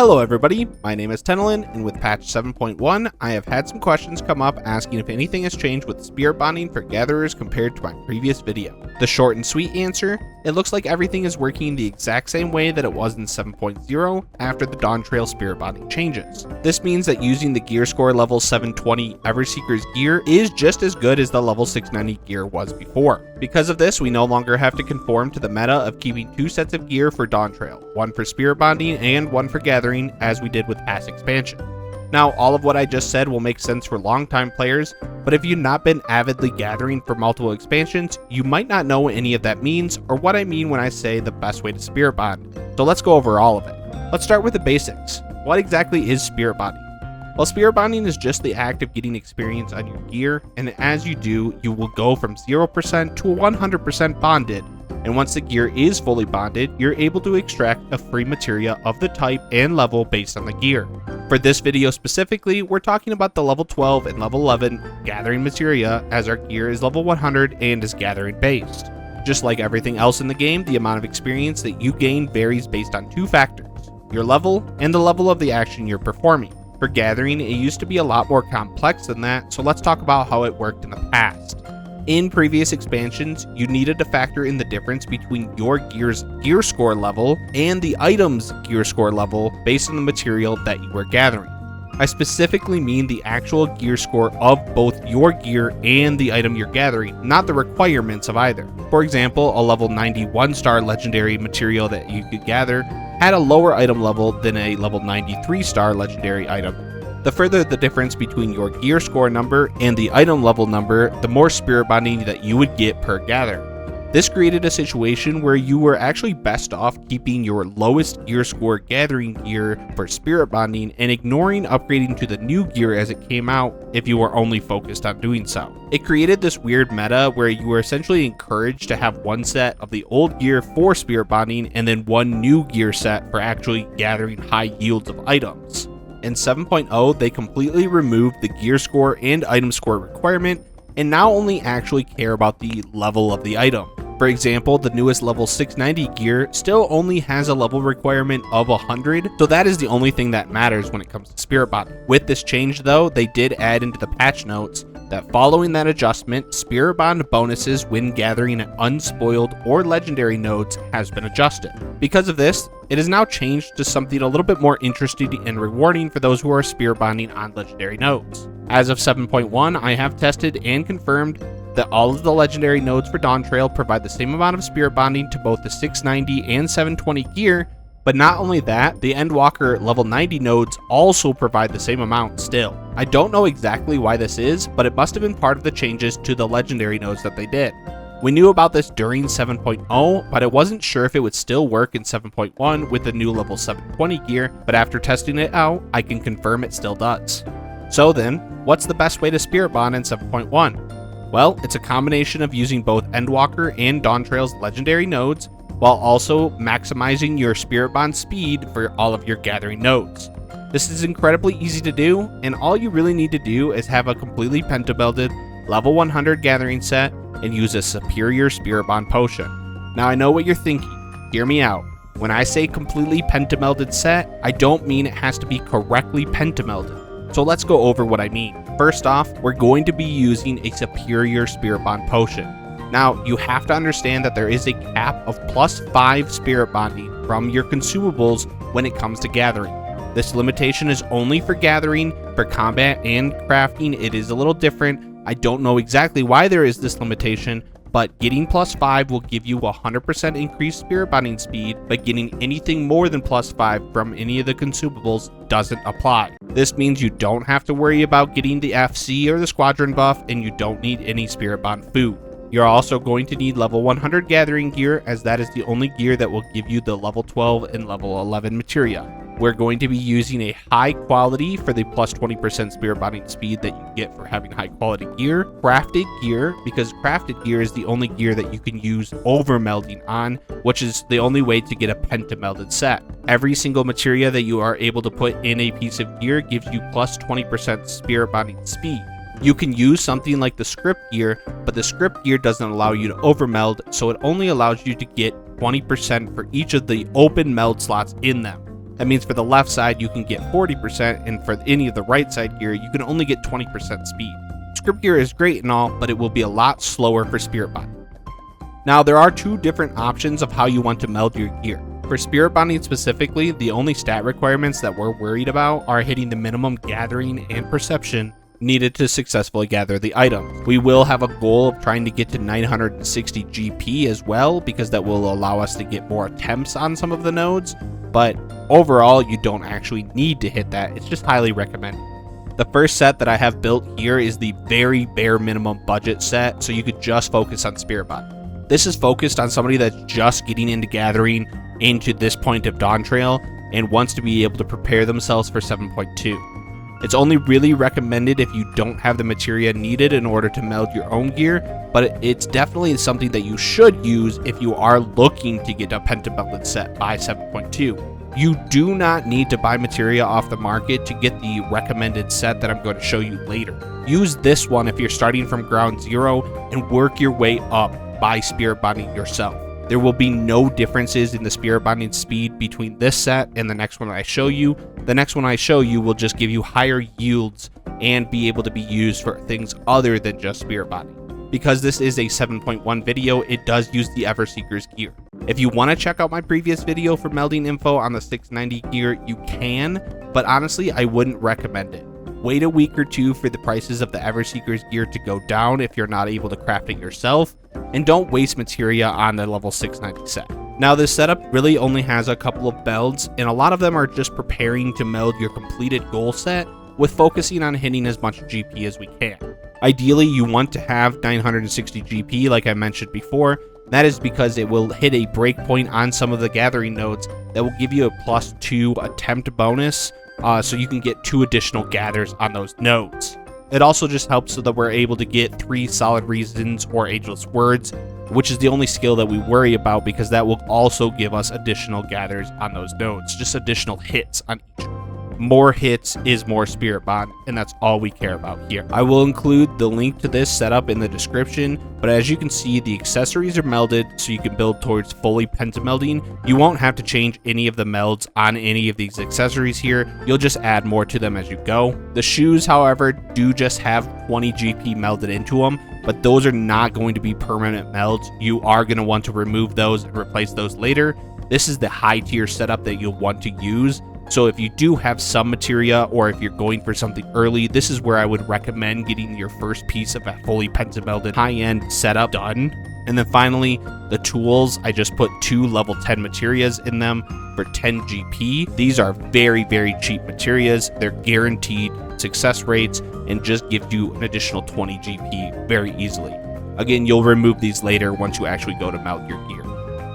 Hello everybody, my name is Tenelin, and with patch 7.1, I have had some questions come up asking if anything has changed with spirit bonding for gatherers compared to my previous video. The short and sweet answer, it looks like everything is working the exact same way that it was in 7.0 after the Dawntrail spirit bonding changes. This means that using the gear score level 720 Everseeker's gear is just as good as the level 690 gear was before. Because of this, we no longer have to conform to the meta of keeping two sets of gear for Dawntrail, one for spirit bonding and one for gathering, as we did with past expansion. Now, all of what I just said will make sense for longtime players, but if you've not been avidly gathering for multiple expansions, you might not know what any of that means or what I mean when I say the best way to spirit bond. So let's go over all of it. Let's start with the basics. What exactly is spirit bonding? Well, spirit bonding is just the act of getting experience on your gear, and as you do, you will go from 0% to 100% bonded, and once the gear is fully bonded, you're able to extract a free materia of the type and level based on the gear. For this video specifically, we're talking about the level 12 and level 11 gathering materia, as our gear is level 100 and is gathering based. Just like everything else in the game, the amount of experience that you gain varies based on two factors: your level and the level of the action you're performing. For gathering, it used to be a lot more complex than that, so let's talk about how it worked in the past. In previous expansions, you needed to factor in the difference between your gear's gear score level and the item's gear score level based on the material that you were gathering. I specifically mean the actual gear score of both your gear and the item you're gathering, not the requirements of either. For example, a level 91 star legendary material that you could gather had a lower item level than a level 93 star legendary item. The further the difference between your gear score number and the item level number, the more spirit bonding that you would get per gather. This created a situation where you were actually best off keeping your lowest gear score gathering gear for spirit bonding and ignoring upgrading to the new gear as it came out if you were only focused on doing so. It created this weird meta where you were essentially encouraged to have one set of the old gear for spirit bonding and then one new gear set for actually gathering high yields of items. In 7.0, they completely removed the gear score and item score requirement and now only actually care about the level of the item. For example, the newest level 690 gear still only has a level requirement of 100, so that is the only thing that matters when it comes to spirit bonding. With this change though, they did add into the patch notes that following that adjustment, spirit bond bonuses when gathering unspoiled or legendary nodes has been adjusted. Because of this, it is now changed to something a little bit more interesting and rewarding for those who are spirit bonding on legendary nodes. As of 7.1, I have tested and confirmed that all of the legendary nodes for Dawntrail provide the same amount of spirit bonding to both the 690 and 720 gear, but not only that, the Endwalker level 90 nodes also provide the same amount still. I don't know exactly why this is, but it must have been part of the changes to the legendary nodes that they did. We knew about this during 7.0, but I wasn't sure if it would still work in 7.1 with the new level 720 gear, but after testing it out, I can confirm it still does. So then, what's the best way to spirit bond in 7.1? Well, it's a combination of using both Endwalker and Dawntrail's legendary nodes, while also maximizing your spirit bond speed for all of your gathering nodes. This is incredibly easy to do, and all you really need to do is have a completely pentamelded level 100 gathering set and use a superior spirit bond potion. Now I know what you're thinking, hear me out. When I say completely pentamelded set, I don't mean it has to be correctly pentamelded. So let's go over what I mean. First off, we're going to be using a superior spirit bond potion. Now, you have to understand that there is a cap of +5 spirit bonding from your consumables when it comes to gathering. This limitation is only for gathering. For combat and crafting, it is a little different. I don't know exactly why there is this limitation, but getting +5 will give you 100% increased spirit bonding speed, but getting anything more than +5 from any of the consumables doesn't apply. This means you don't have to worry about getting the FC or the squadron buff, and you don't need any spirit bond food. You're also going to need level 100 gathering gear, as that is the only gear that will give you the level 12 and level 11 materia. We're going to be using a high quality for the +20% spirit bonding speed that you get for having high quality gear. Crafted gear, because crafted gear is the only gear that you can use over melding on, which is the only way to get a pentamelded set. Every single materia that you are able to put in a piece of gear gives you +20% spirit bonding speed. You can use something like the script gear, but the script gear doesn't allow you to overmeld, so it only allows you to get 20% for each of the open meld slots in them. That means for the left side, you can get 40%, and for any of the right side gear, you can only get 20% speed. Script gear is great and all, but it will be a lot slower for spirit bonding. Now, there are two different options of how you want to meld your gear. For spirit bonding specifically, the only stat requirements that we're worried about are hitting the minimum gathering and perception needed to successfully gather the items. We will have a goal of trying to get to 960 GP as well, because that will allow us to get more attempts on some of the nodes, but overall, you don't actually need to hit that. It's just highly recommended. The first set that I have built here is the very bare minimum budget set, so you could just focus on spirit bonding. This is focused on somebody that's just getting into gathering into this point of Dawntrail and wants to be able to prepare themselves for 7.2. It's only really recommended if you don't have the materia needed in order to meld your own gear, but it's definitely something that you should use if you are looking to get a pentamelded set by 7.2. You do not need to buy materia off the market to get the recommended set that I'm going to show you later. Use this one if you're starting from ground zero and work your way up by spirit bonding yourself. There will be no differences in the spirit bonding speed between this set and the next one I show you. The next one I show you will just give you higher yields and be able to be used for things other than just spirit bonding. Because this is a 7.1 video, it does use the Everseeker's gear. If you want to check out my previous video for melding info on the 690 gear, you can, but honestly, I wouldn't recommend it. Wait a week or two for the prices of the Everseeker's gear to go down if you're not able to craft it yourself, and don't waste materia on the level 690 set. Now, this setup really only has a couple of melds, and a lot of them are just preparing to meld your completed goal set with focusing on hitting as much GP as we can. Ideally, you want to have 960 GP like I mentioned before. That is because it will hit a breakpoint on some of the gathering nodes that will give you a +2 attempt bonus, so you can get 2 additional gathers on those nodes. It also just helps so that we're able to get 3 solid reasons or ageless words, which is the only skill that we worry about, because that will also give us additional gathers on those nodes, just additional hits on each. More hits is more spirit bond, and that's all we care about here. I will include the link to this setup in the description, but as you can see, the accessories are melded so you can build towards fully pentamelding. You won't have to change any of the melds on any of these accessories here. You'll just add more to them as you go. The shoes, however, do just have 20 GP melded into them, but those are not going to be permanent melds. You are going to want to remove those and replace those later. This is the high tier setup that you'll want to use. So if you do have some materia, or if you're going for something early, this is where I would recommend getting your first piece of a fully pentamelded high-end setup done. And then finally, the tools, I just put 2 level 10 materias in them for 10 GP. These are very, very cheap materias. They're guaranteed success rates and just give you an additional 20 GP very easily. Again, you'll remove these later once you actually go to melt your gear.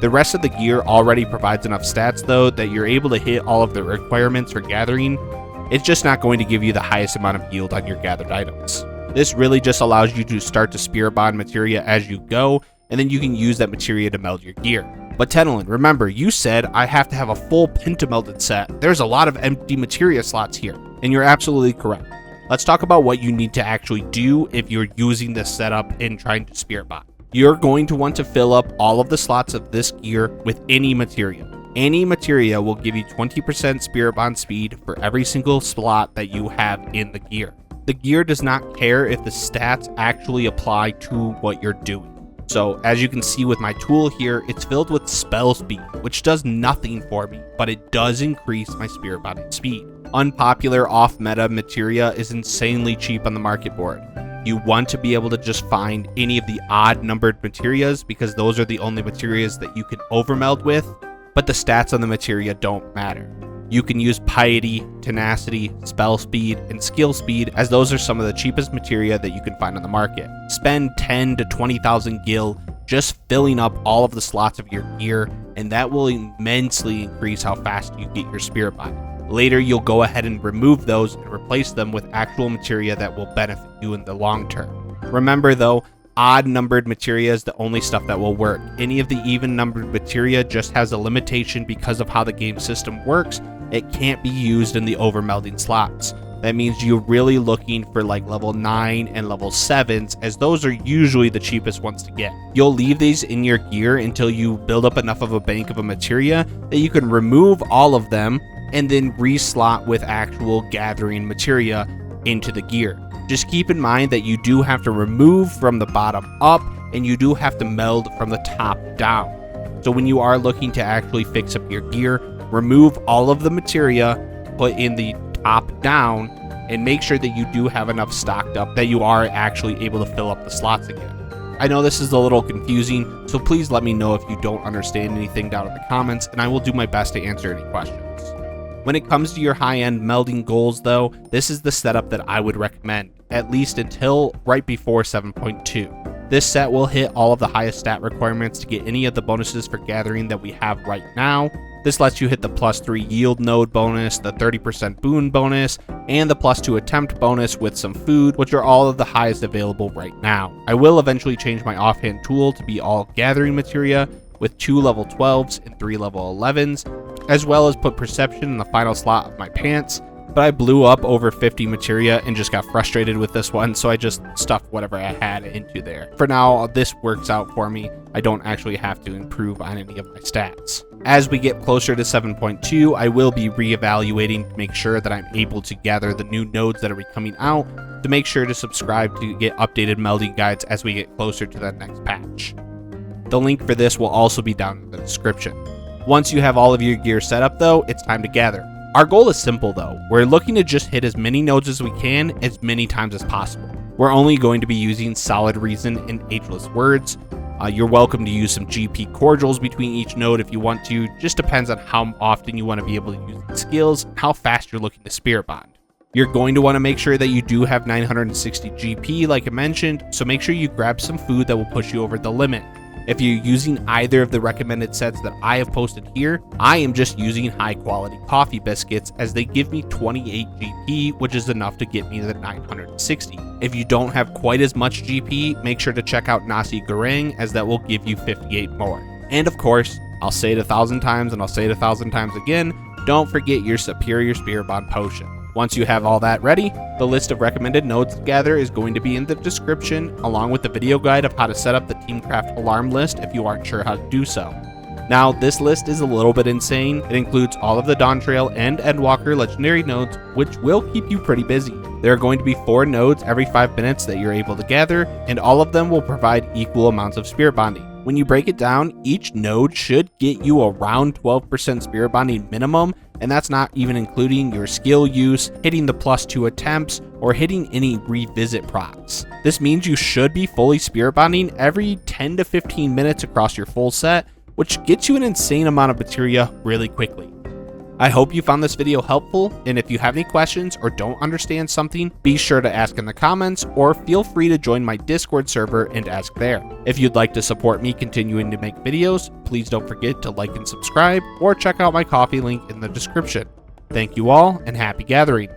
The rest of the gear already provides enough stats though that you're able to hit all of the requirements for gathering. It's just not going to give you the highest amount of yield on your gathered items. This really just allows you to start to spirit bond materia as you go, and then you can use that materia to meld your gear. But Tenelin, remember, you said I have to have a full pentamelded set. There's a lot of empty materia slots here, and you're absolutely correct. Let's talk about what you need to actually do if you're using this setup and trying to spirit bond. You're going to want to fill up all of the slots of this gear with any materia. Any materia will give you 20% spirit bond speed for every single slot that you have in the gear. The gear does not care if the stats actually apply to what you're doing. So as you can see with my tool here, it's filled with spell speed, which does nothing for me, but it does increase my spirit bonding speed. Unpopular off-meta materia is insanely cheap on the market board. You want to be able to just find any of the odd numbered materias, because those are the only materias that you can overmeld with, but the stats on the materia don't matter. You can use piety, tenacity, spell speed, and skill speed, as those are some of the cheapest materia that you can find on the market. Spend 10 to 20,000 gil just filling up all of the slots of your gear, and that will immensely increase how fast you get your spirit bond. Later, you'll go ahead and remove those and replace them with actual materia that will benefit you in the long term. Remember though, odd numbered materia is the only stuff that will work. Any of the even numbered materia just has a limitation because of how the game system works. It can't be used in the overmelding slots. That means you're really looking for like level 9 and level 7s, as those are usually the cheapest ones to get. You'll leave these in your gear until you build up enough of a bank of a materia that you can remove all of them, and then reslot with actual gathering materia into the gear. Just keep in mind that you do have to remove from the bottom up, and you do have to meld from the top down. So when you are looking to actually fix up your gear, remove all of the materia, put in the top down, and make sure that you do have enough stocked up that you are actually able to fill up the slots again. I know this is a little confusing, so please let me know if you don't understand anything down in the comments, and I will do my best to answer any questions. When it comes to your high-end melding goals though, this is the setup that I would recommend, at least until right before 7.2. This set will hit all of the highest stat requirements to get any of the bonuses for gathering that we have right now. This lets you hit the +3 yield node bonus, the 30% boon bonus, and the +2 attempt bonus with some food, which are all of the highest available right now. I will eventually change my offhand tool to be all gathering materia with 2 level 12s and 3 level 11s, as well as put perception in the final slot of my pants, but I blew up over 50 materia and just got frustrated with this one, so I just stuffed whatever I had into there. For now, this works out for me. I don't actually have to improve on any of my stats. As we get closer to 7.2, I will be reevaluating to make sure that I'm able to gather the new nodes that are coming out, to make sure to subscribe to get updated melding guides as we get closer to that next patch. The link for this will also be down in the description. Once you have all of your gear set up though, it's time to gather. Our goal is simple though. We're looking to just hit as many nodes as we can, as many times as possible. We're only going to be using solid reason and ageless words. You're welcome to use some GP cordials between each node if you want to. Just depends on how often you want to be able to use the skills, how fast you're looking to spirit bond. You're going to want to make sure that you do have 960 GP like I mentioned, so make sure you grab some food that will push you over the limit. If you're using either of the recommended sets that I have posted here, I am just using high quality coffee biscuits as they give me 28 GP, which is enough to get me to the 960. If you don't have quite as much GP, make sure to check out Nasi Goreng as that will give you 58 more. And of course, I'll say it 1,000 times and I'll say it 1,000 times again, don't forget your Superior Spirit Bond potion. Once you have all that ready, the list of recommended nodes to gather is going to be in the description, along with the video guide of how to set up the Teamcraft alarm list if you aren't sure how to do so. Now, this list is a little bit insane. It includes all of the Dawntrail and Endwalker legendary nodes, which will keep you pretty busy. There are going to be 4 nodes every 5 minutes that you're able to gather, and all of them will provide equal amounts of spirit bonding. When you break it down, each node should get you around 12% spirit bonding minimum, and that's not even including your skill use, hitting the +2 attempts, or hitting any revisit procs. This means you should be fully spirit bonding every 10 to 15 minutes across your full set, which gets you an insane amount of materia really quickly. I hope you found this video helpful, and if you have any questions or don't understand something, be sure to ask in the comments, or feel free to join my Discord server and ask there. If you'd like to support me continuing to make videos, please don't forget to like and subscribe, or check out my coffee link in the description. Thank you all, and happy gathering!